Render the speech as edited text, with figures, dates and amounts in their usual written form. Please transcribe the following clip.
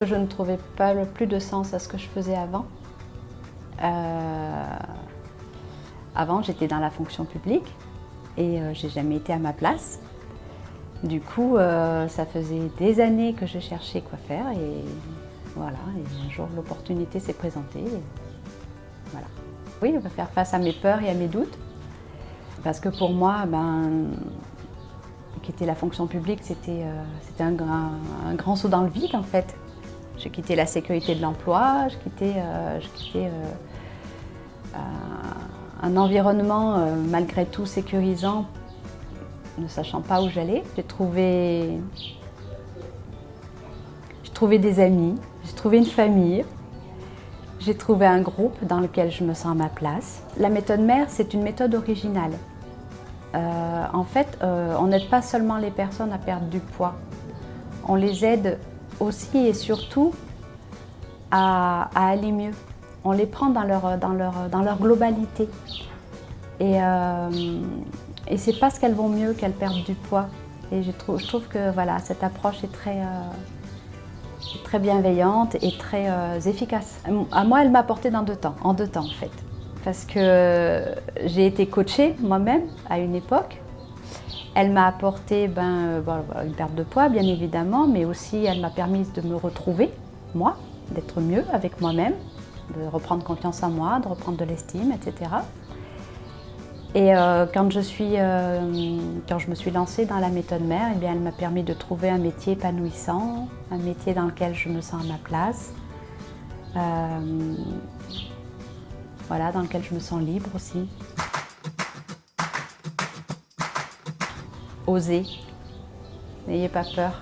Je ne trouvais pas plus de sens à ce que je faisais avant. Avant, j'étais dans la fonction publique et j'ai jamais été à ma place. Du coup, ça faisait des années que je cherchais quoi faire et voilà. Et un jour, l'opportunité s'est présentée. Et voilà. Oui, on va faire face à mes peurs et à mes doutes. Parce que pour moi, quitter la fonction publique, c'était un grand saut dans le vide en fait. J'ai quitté la sécurité de l'emploi, je quittais un environnement malgré tout sécurisant, ne sachant pas où j'allais. J'ai trouvé des amis, j'ai trouvé une famille, j'ai trouvé un groupe dans lequel je me sens à ma place. La méthode mère, c'est une méthode originale. En fait, on n'aide pas seulement les personnes à perdre du poids, on les aide aussi et surtout à aller mieux. On les prend dans leur globalité. Et c'est parce qu'elles vont mieux qu'elles perdent du poids. Et je trouve que voilà, cette approche est très bienveillante et très efficace. À moi, elle m'a apporté en deux temps en fait. Parce que j'ai été coachée moi-même à une époque. Elle m'a apporté une perte de poids, bien évidemment, mais aussi elle m'a permis de me retrouver, moi, d'être mieux avec moi-même, de reprendre confiance en moi, de reprendre de l'estime, etc. Et quand je me suis lancée dans la méthode mère, eh bien, elle m'a permis de trouver un métier épanouissant, un métier dans lequel je me sens à ma place, voilà, dans lequel je me sens libre aussi. Osez, n'ayez pas peur.